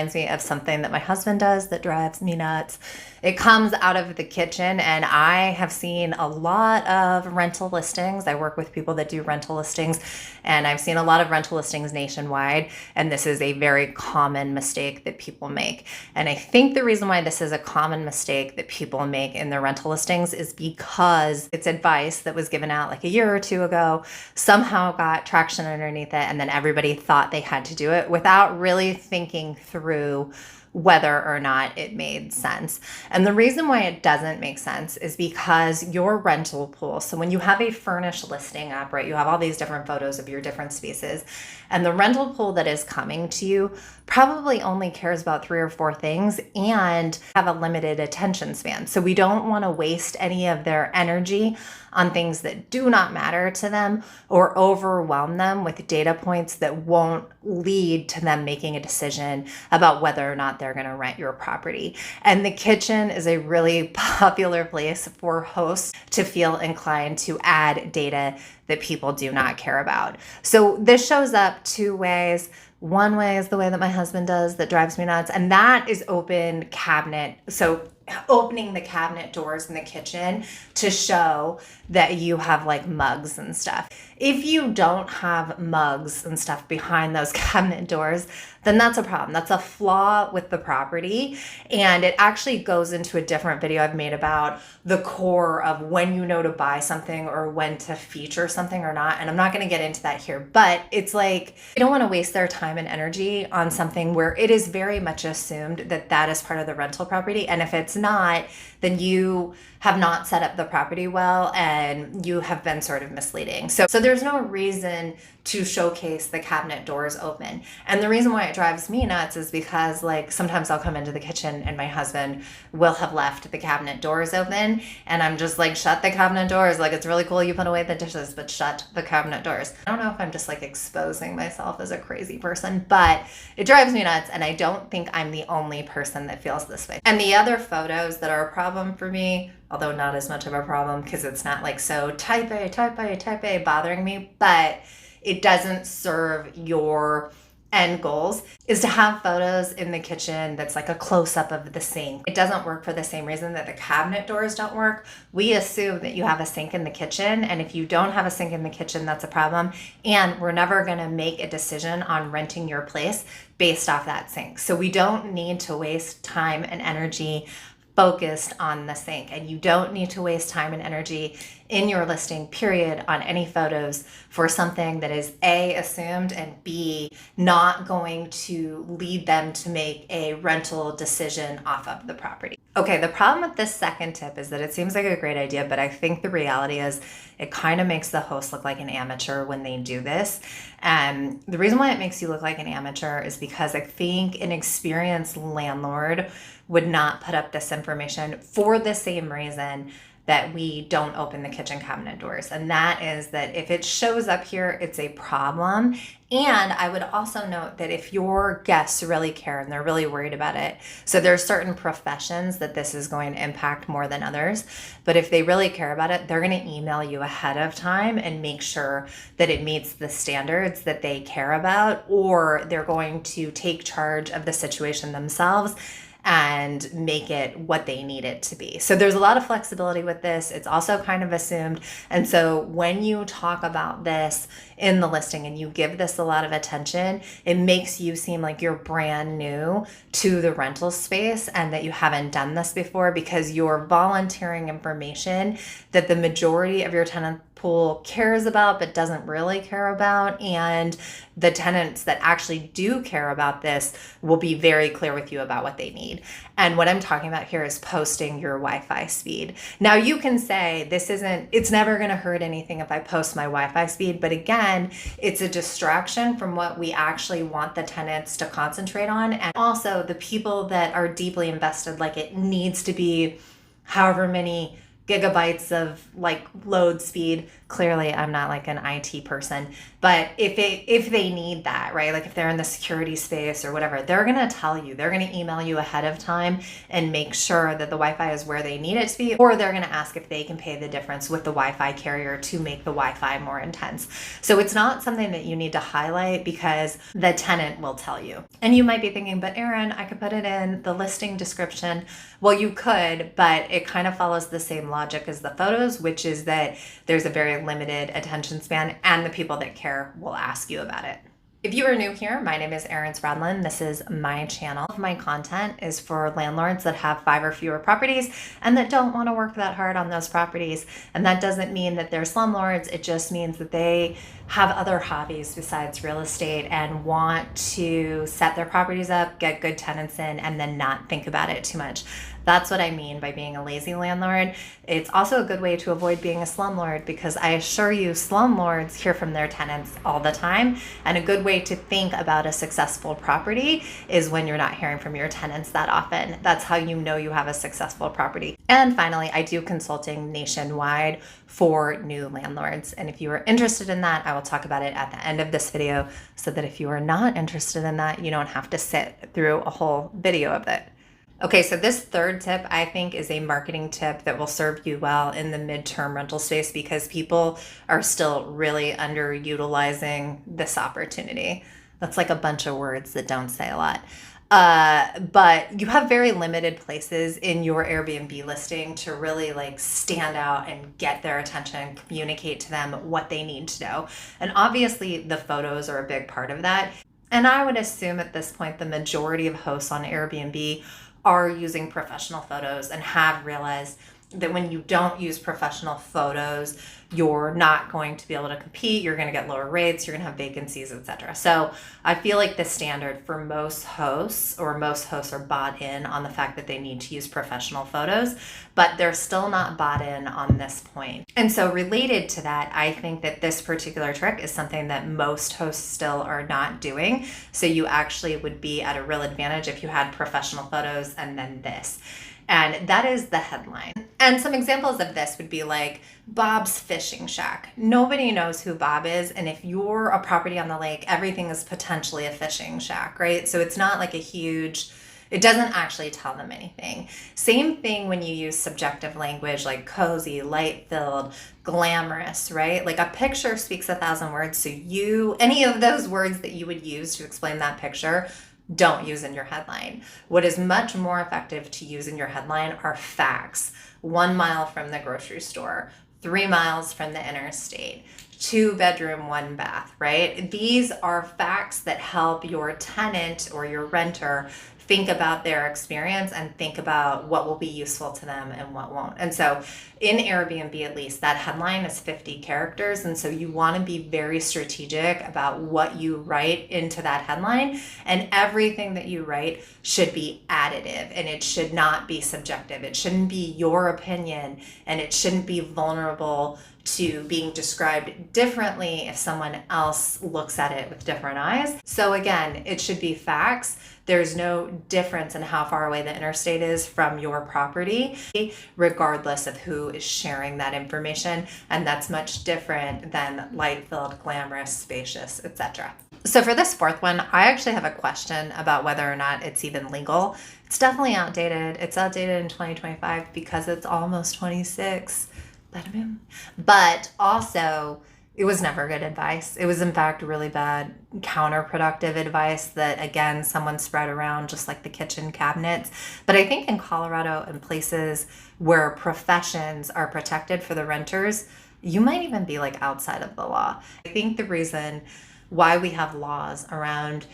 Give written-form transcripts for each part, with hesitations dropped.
Reminds me of something that my husband does that drives me nuts. It comes out of the kitchen, and I have seen a lot of rental listings. I work with people that do rental listings, and I've seen a lot of rental listings nationwide, and this is a very common mistake that people make. And I think the reason why this is a common mistake that people make in their rental listings is because it's advice that was given out like a year or two ago, somehow got traction underneath it, and then everybody thought they had to do it without really thinking through whether or not it made sense. And the reason why it doesn't make sense is because your rental pool, so when you have a furnished listing up, right, you have all these different photos of your different spaces, and the rental pool that is coming to you probably only cares about 3 or 4 things and have a limited attention span. So we don't want to waste any of their energy on things that do not matter to them or overwhelm them with data points that won't lead to them making a decision about whether or not they're going to rent your property. And the kitchen is a really popular place for hosts to feel inclined to add data that people do not care about. So this shows up 2 ways. One way is the way that my husband does that drives me nuts, and that is open cabinet. So opening the cabinet doors in the kitchen to show that you have like mugs and stuff. If you don't have mugs and stuff behind those cabinet doors, then that's a problem. That's a flaw with the property. And it actually goes into a different video I've made about the core of when you know to buy something or when to feature something or not. And I'm not going to get into that here, but it's like, you don't want to waste their time and energy on something where it is very much assumed that that is part of the rental property. And if it's not, then you have not set up the property well and you have been sort of misleading. So there's no reason to showcase the cabinet doors open. And the reason why it drives me nuts is because like sometimes I'll come into the kitchen and my husband will have left the cabinet doors open and I'm just like, shut the cabinet doors. Like, it's really cool you put away the dishes, but shut the cabinet doors. I don't know if I'm just like exposing myself as a crazy person, but it drives me nuts, and I don't think I'm the only person that feels this way. And the other photos that are a problem for me, although not as much of a problem because it's not like so type A bothering me, but it doesn't serve your end goals, is to have photos in the kitchen that's like a close-up of the sink. It doesn't work for the same reason that the cabinet doors don't work. We assume that you have a sink in the kitchen, and if you don't have a sink in the kitchen, that's a problem. And we're never gonna make a decision on renting your place based off that sink. So we don't need to waste time and energy focused on the sink, and you don't need to waste time and energy in your listing period on any photos for something that is A, assumed, and B, not going to lead them to make a rental decision off of the property. Okay, the problem with this second tip is that it seems like a great idea, but I think the reality is it kind of makes the host look like an amateur when they do this. And the reason why it makes you look like an amateur is because I think an experienced landlord would not put up this information for the same reason that we don't open the kitchen cabinet doors. And that is that if it shows up here, it's a problem. And I would also note that if your guests really care and they're really worried about it, so there's certain professions that this is going to impact more than others, but if they really care about it, they're going to email you ahead of time and make sure that it meets the standards that they care about, or they're going to take charge of the situation themselves and make it what they need it to be. So there's a lot of flexibility with this. It's also kind of assumed. And so when you talk about this in the listing and you give this a lot of attention, it makes you seem like you're brand new to the rental space and that you haven't done this before, because you're volunteering information that the majority of your tenant pool cares about but doesn't really care about, and the tenants that actually do care about this will be very clear with you about what they need. And what I'm talking about here is posting your Wi-Fi speed. Now you can say it's never going to hurt anything if I post my Wi-Fi speed, but again, it's a distraction from what we actually want the tenants to concentrate on. And also the people that are deeply invested, like it needs to be however many gigabytes of like load speed, Clearly, I'm not like an IT person, but if they need that, right? Like if they're in the security space or whatever, they're going to tell you. They're going to email you ahead of time and make sure that the Wi-Fi is where they need it to be, or they're going to ask if they can pay the difference with the Wi-Fi carrier to make the Wi-Fi more intense. So it's not something that you need to highlight because the tenant will tell you. And you might be thinking, but Erin, I could put it in the listing description. Well, you could, but it kind of follows the same logic as the photos, which is that there's a very limited attention span and the people that care will ask you about it. If you are new here, my name is Erin Spradlin. This is my channel. My content is for landlords that have 5 or fewer properties and that don't want to work that hard on those properties. And that doesn't mean that they're slumlords. It just means that they have other hobbies besides real estate and want to set their properties up, get good tenants in, and then not think about it too much. That's what I mean by being a lazy landlord. It's also a good way to avoid being a slumlord because I assure you, slumlords hear from their tenants all the time. And a good way to think about a successful property is when you're not hearing from your tenants that often. That's how you know you have a successful property. And finally, I do consulting nationwide for new landlords. And if you are interested in that, I will talk about it at the end of this video so that if you are not interested in that, you don't have to sit through a whole video of it. Okay, so this third tip I think is a marketing tip that will serve you well in the midterm rental space because people are still really underutilizing this opportunity. That's like a bunch of words that don't say a lot. But you have very limited places in your Airbnb listing to really like stand out and get their attention, communicate to them what they need to know. And obviously the photos are a big part of that. And I would assume at this point, the majority of hosts on Airbnb are using professional photos and have realized that when you don't use professional photos, you're not going to be able to compete. You're going to get lower rates. You're going to have vacancies, etc. So I feel like the standard for most hosts are bought in on the fact that they need to use professional photos, but they're still not bought in on this point. And so related to that, I think that this particular trick is something that most hosts still are not doing. So you actually would be at a real advantage if you had professional photos and then this. And that is the headline. And some examples of this would be like Bob's Fishing Shack. Nobody knows who Bob is. And if you're a property on the lake, everything is potentially a fishing shack, right? So it's not like it doesn't actually tell them anything. Same thing when you use subjective language like cozy, light-filled, glamorous, right? Like a picture speaks 1,000 words. So any of those words that you would use to explain that picture, don't use in your headline. What is much more effective to use in your headline are facts. 1 mile from the grocery store, 3 miles from the interstate, 2 bedroom, 1 bath, right? These are facts that help your tenant or your renter think about their experience and think about what will be useful to them and what won't. And so in Airbnb, at least, that headline is 50 characters. And so you want to be very strategic about what you write into that headline. And everything that you write should be additive and it should not be subjective. It shouldn't be your opinion and it shouldn't be vulnerable to being described differently if someone else looks at it with different eyes. So again, it should be facts. There's no difference in how far away the interstate is from your property, regardless of who is sharing that information. And that's much different than light-filled, glamorous, spacious, etc. So for this fourth one, I actually have a question about whether or not it's even legal. It's definitely outdated. It's outdated in 2025 because it's almost 26. But also, it was never good advice. It was, in fact, really bad, counterproductive advice that, again, someone spread around, just like the kitchen cabinets. But I think in Colorado and places where professions are protected for the renters, you might even be like outside of the law. I think the reason why we have laws around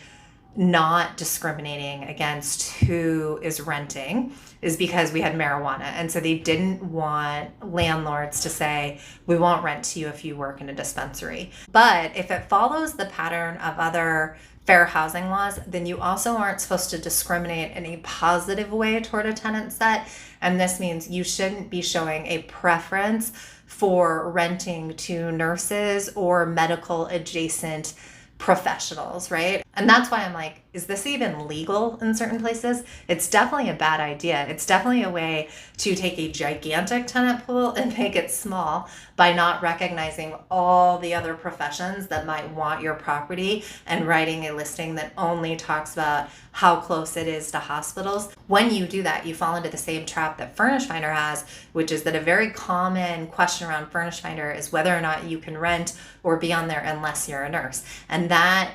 not discriminating against who is renting is because we had marijuana. And so they didn't want landlords to say, we won't rent to you if you work in a dispensary. But if it follows the pattern of other fair housing laws, then you also aren't supposed to discriminate in a positive way toward a tenant set. And this means you shouldn't be showing a preference for renting to nurses or medical adjacent professionals, right? And that's why I'm like, is this even legal in certain places? It's definitely a bad idea. It's definitely a way to take a gigantic tenant pool and make it small by not recognizing all the other professions that might want your property and writing a listing that only talks about how close it is to hospitals. When you do that, you fall into the same trap that Furnished Finder has, which is that a very common question around Furnished Finder is whether or not you can rent or be on there unless you're a nurse. And that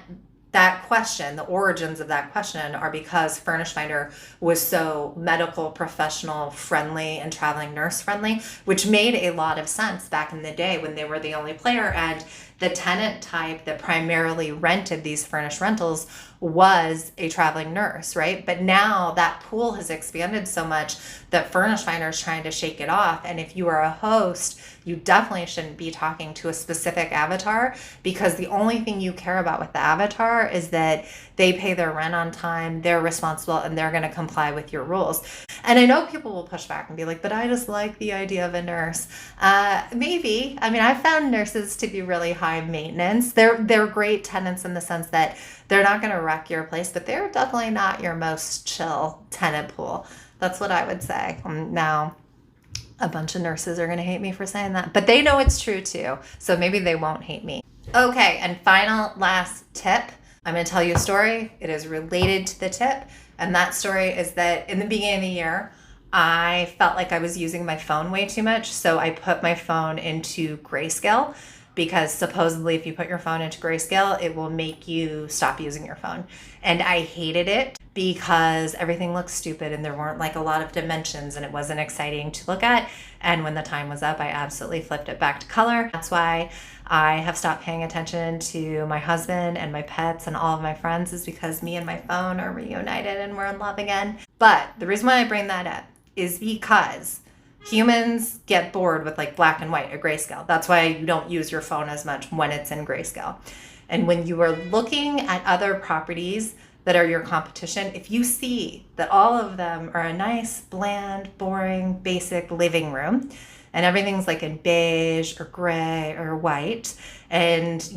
question, the origins of that question are because Furnished Finder was so medical professional friendly and traveling nurse friendly, which made a lot of sense back in the day when they were the only player. And the tenant type that primarily rented these furnished rentals was a traveling nurse, right? But now that pool has expanded so much that Furnished Finder is trying to shake it off. And if you are a host, you definitely shouldn't be talking to a specific avatar, because the only thing you care about with the avatar is that they pay their rent on time, they're responsible, and they're going to comply with your rules. And I know people will push back and be like, but I just like the idea of a nurse. Maybe. I mean, I found nurses to be really high maintenance. They're great tenants in the sense that they're not going to wreck your place, but they're definitely not your most chill tenant pool. That's what I would say. Now, a bunch of nurses are going to hate me for saying that, but they know it's true too. So maybe they won't hate me. Okay, and final last tip. I'm going to tell you a story. It is related to the tip. And that story is that in the beginning of the year, I felt like I was using my phone way too much. So I put my phone into grayscale, because supposedly if you put your phone into grayscale, it will make you stop using your phone. And I hated it because everything looked stupid and there weren't like a lot of dimensions and it wasn't exciting to look at. And when the time was up, I absolutely flipped it back to color. That's why I have stopped paying attention to my husband and my pets and all of my friends, is because me and my phone are reunited and we're in love again. But the reason why I bring that up is because humans get bored with like black and white or grayscale. That's why you don't use your phone as much when it's in grayscale. And when you are looking at other properties that are your competition, if you see that all of them are a nice, bland, boring, basic living room, and everything's like in beige or gray or white, and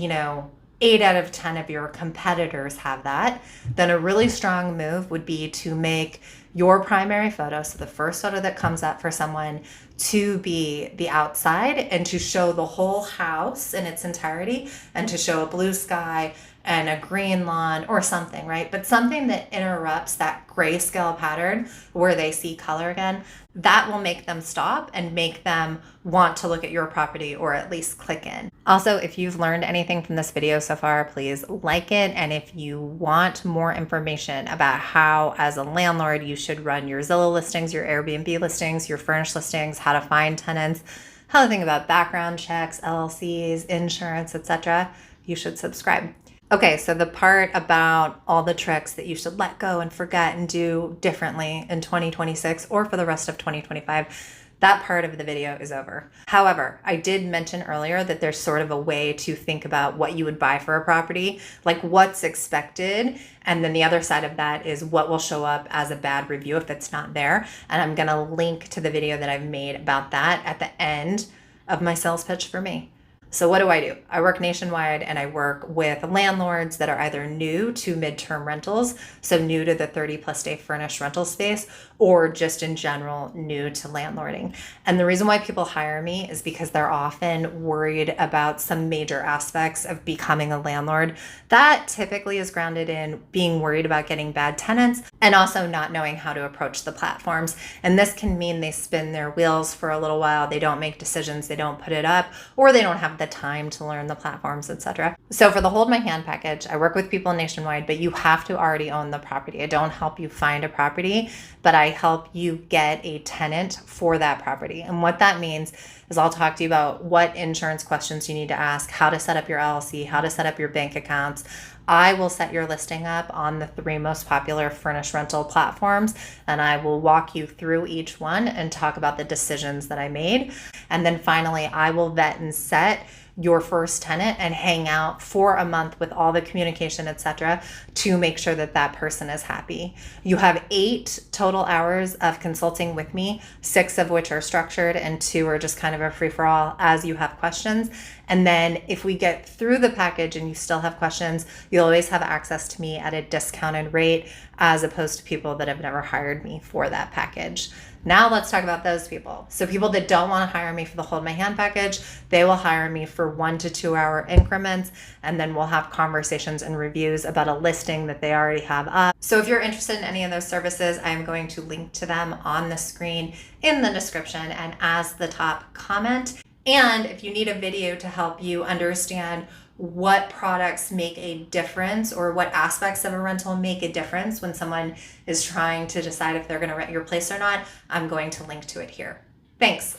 8 out of 10 of your competitors have that, then a really strong move would be to make your primary photo, so the first photo that comes up for someone, to be the outside and to show the whole house in its entirety, and to show a blue sky and a green lawn or something, right? But something that interrupts that grayscale pattern where they see color again. That will make them stop and make them want to look at your property, or at least click in. Also, if you've learned anything from this video so far, please like it. And if you want more information about how, as a landlord, you should run your Zillow listings, your Airbnb listings, your furnished listings, how to find tenants, how to think about background checks, LLCs, insurance, etc., you should subscribe. Okay, so the part about all the tricks that you should let go and forget and do differently in 2026 or for the rest of 2025, that part of the video is over. However, I did mention earlier that there's sort of a way to think about what you would buy for a property, like what's expected. And then the other side of that is what will show up as a bad review if it's not there. And I'm going to link to the video that I've made about that at the end of my sales pitch for me. So what do? I work nationwide, and I work with landlords that are either new to midterm rentals, so new to the 30+ day furnished rental space, or just in general new to landlording. And the reason why people hire me is because they're often worried about some major aspects of becoming a landlord. That typically is grounded in being worried about getting bad tenants and also not knowing how to approach the platforms. And this can mean they spin their wheels for a little while, they don't make decisions, they don't put it up, or they don't have the time to learn the platforms, etc. So for the Hold My Hand package, I work with people nationwide, but you have to already own the property. I don't help you find a property, but I help you get a tenant for that property. And what that means is I'll talk to you about what insurance questions you need to ask, how to set up your LLC, how to set up your bank accounts. I will set your listing up on the 3 most popular furnished rental platforms, and I will walk you through each one and talk about the decisions that I made. And then finally, I will vet and set your first tenant and hang out for a month with all the communication, etc., to make sure that that person is happy. You have 8 total hours of consulting with me, 6 of which are structured and 2 are just kind of a free-for-all as you have questions. And then if we get through the package and you still have questions, you'll always have access to me at a discounted rate, as opposed to people that have never hired me for that package. Now let's talk about those people. So people that don't want to hire me for the hold my hand package, they will hire me for 1 to 2 hour increments, and then we'll have conversations and reviews about a listing that they already have up. So if you're interested in any of those services, I'm going to link to them on the screen in the description and as the top comment. And if you need a video to help you understand what products make a difference or what aspects of a rental make a difference when someone is trying to decide if they're going to rent your place or not, I'm going to link to it here. Thanks.